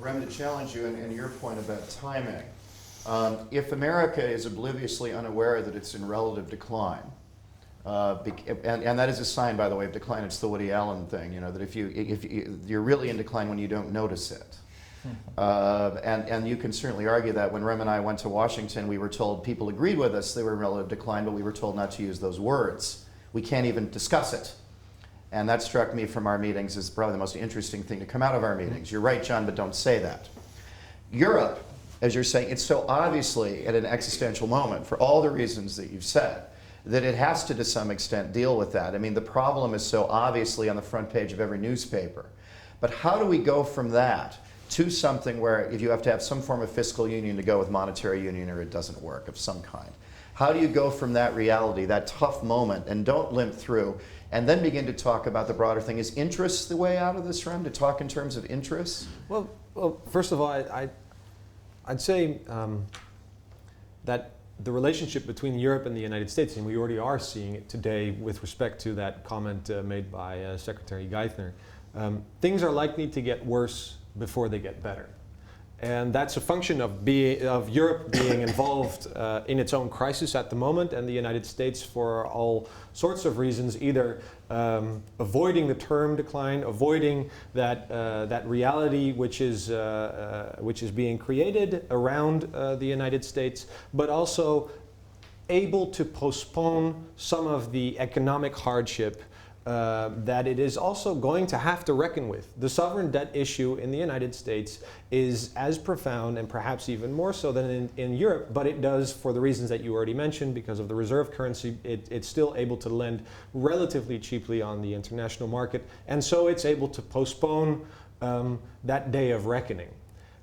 Rem, to challenge you and your point about timing. If America is obliviously unaware that it's in relative decline, and that is a sign, by the way, of decline. It's the Woody Allen thing, that if you're really in decline when you don't notice it. And you can certainly argue that when Rem and I went to Washington, we were told people agreed with us they were in relative decline, but we were told not to use those words. We can't even discuss it. And that struck me from our meetings as probably the most interesting thing to come out of our meetings. You're right, John, but don't say that. Europe, as you're saying, it's so obviously at an existential moment for all the reasons that you've said that it has to some extent deal with that. I mean, the problem is so obviously on the front page of every newspaper. But how do we go from that to something where if you have to have some form of fiscal union to go with monetary union or it doesn't work of some kind? How do you go from that reality, that tough moment, and don't limp through, and then begin to talk about the broader thing? Is interest the way out of this, Rem, to talk in terms of interests? Well, first of all, I'd say that the relationship between Europe and the United States, and we already are seeing it today with respect to that comment made by Secretary Geithner, things are likely to get worse before they get better. And that's a function of Europe being involved in its own crisis at the moment, and the United States, for all sorts of reasons, either avoiding the term decline, avoiding that reality which is being created around the United States, but also able to postpone some of the economic hardship that it is also going to have to reckon with. The sovereign debt issue in the United States is as profound and perhaps even more so than in Europe, but it does, for the reasons that you already mentioned, because of the reserve currency, it's still able to lend relatively cheaply on the international market, and so it's able to postpone that day of reckoning.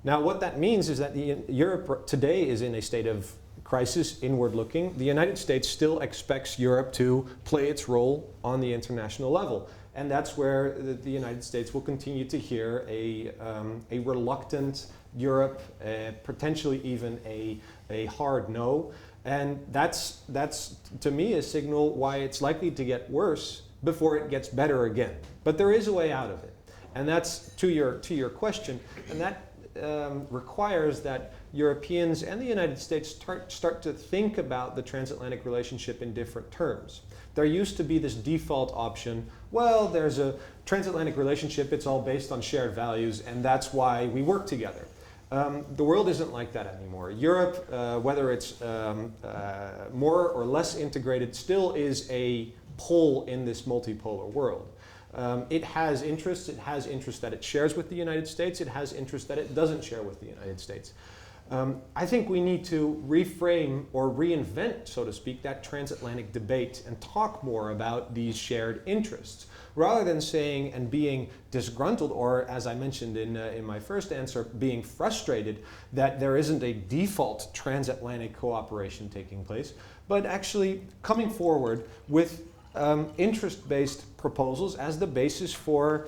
Now, what that means is that Europe today is in a state of crisis, inward looking. The United States still expects Europe to play its role on the international level. And that's where the United States will continue to hear a reluctant Europe, potentially even a hard no. And that's to me a signal why it's likely to get worse before it gets better again. But there is a way out of it. And that's to your question. And that requires that Europeans and the United States start to think about the transatlantic relationship in different terms. There used to be this default option, well, there's a transatlantic relationship, it's all based on shared values, and that's why we work together. The world isn't like that anymore. Europe, whether it's more or less integrated, still is a pole in this multipolar world. It has interests that it shares with the United States, it has interests that it doesn't share with the United States. I think we need to reframe or reinvent, so to speak, that transatlantic debate and talk more about these shared interests, rather than saying and being disgruntled, or as I mentioned in my first answer, being frustrated that there isn't a default transatlantic cooperation taking place, but actually coming forward with interest-based proposals as the basis for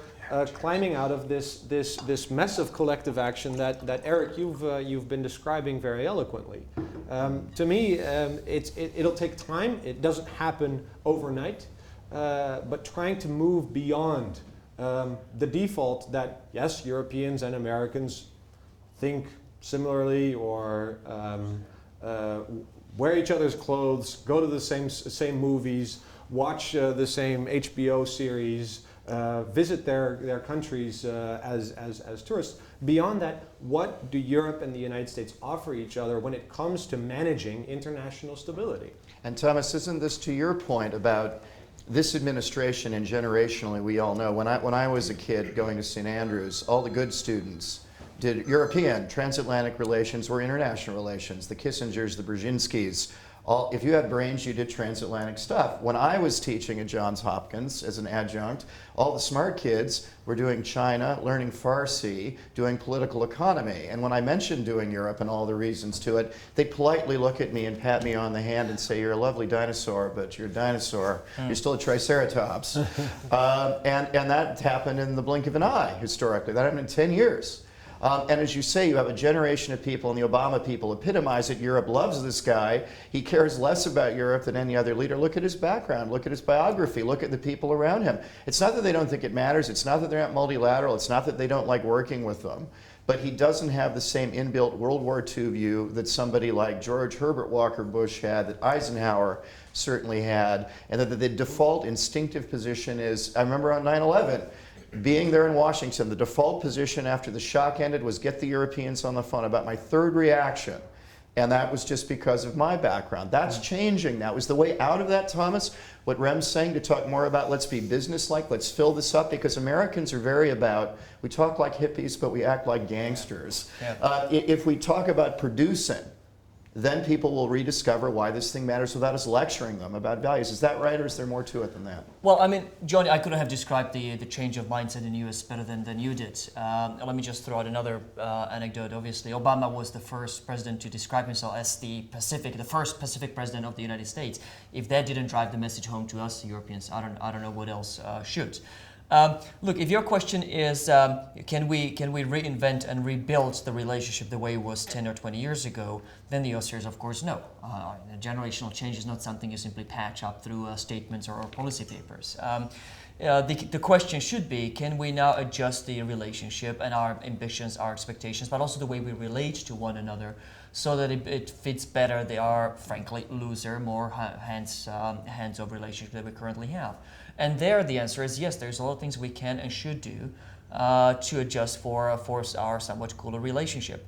climbing out of this mess of collective action that Eric, you've been describing very eloquently. To me, it'll take time. It doesn't happen overnight, but trying to move beyond the default that yes, Europeans and Americans think similarly, or wear each other's clothes, go to the same movies, watch the same HBO series, visit their countries as tourists. Beyond that, what do Europe and the United States offer each other when it comes to managing international stability? And Thomas, isn't this to your point about this administration, and generationally we all know, when I was a kid going to St. Andrews, all the good students did European, transatlantic relations or international relations, the Kissingers, the Brzezinskis. If you had brains, you did transatlantic stuff. When I was teaching at Johns Hopkins as an adjunct, all the smart kids were doing China, learning Farsi, doing political economy. And when I mentioned doing Europe and all the reasons to it, they politely look at me and pat me on the hand and say, you're a lovely dinosaur, but you're a dinosaur. You're still a triceratops. And that happened in the blink of an eye, historically. That happened in 10 years. And as you say, you have a generation of people, and the Obama people epitomize it. Europe loves this guy. He cares less about Europe than any other leader. Look at his background. Look at his biography. Look at the people around him. It's not that they don't think it matters. It's not that they're not multilateral. It's not that they don't like working with them. But he doesn't have the same inbuilt World War II view that somebody like George Herbert Walker Bush had, that Eisenhower certainly had, and that the default instinctive position is, I remember on 9/11, being there in Washington, the default position after the shock ended was get the Europeans on the phone. About my third reaction, and that was just because of my background. That's changing now. Is the way out of that, Thomas, what Rem's saying, to talk more about let's be businesslike, let's fill this up, because Americans are very about, we talk like hippies, but we act like gangsters. Yeah. If we talk about producing, then people will rediscover why this thing matters without us lecturing them about values. Is that right, or is there more to it than that? Well, I mean, Johnny, I couldn't have described the change of mindset in the US better than you did. Let me just throw out another anecdote. Obviously, Obama was the first president to describe himself as the first Pacific president of the United States. If that didn't drive the message home to us, the Europeans, I don't know what else should. Look, if your question is, can we reinvent and rebuild the relationship the way it was 10 or 20 years ago, then the answer is, of course, no. Generational change is not something you simply patch up through statements or policy papers. The question should be, can we now adjust the relationship and our ambitions, our expectations, but also the way we relate to one another, so that it fits better our, frankly, looser, more hands-off relationship that we currently have. And there the answer is yes, there's a lot of things we can and should do to adjust for our somewhat cooler relationship.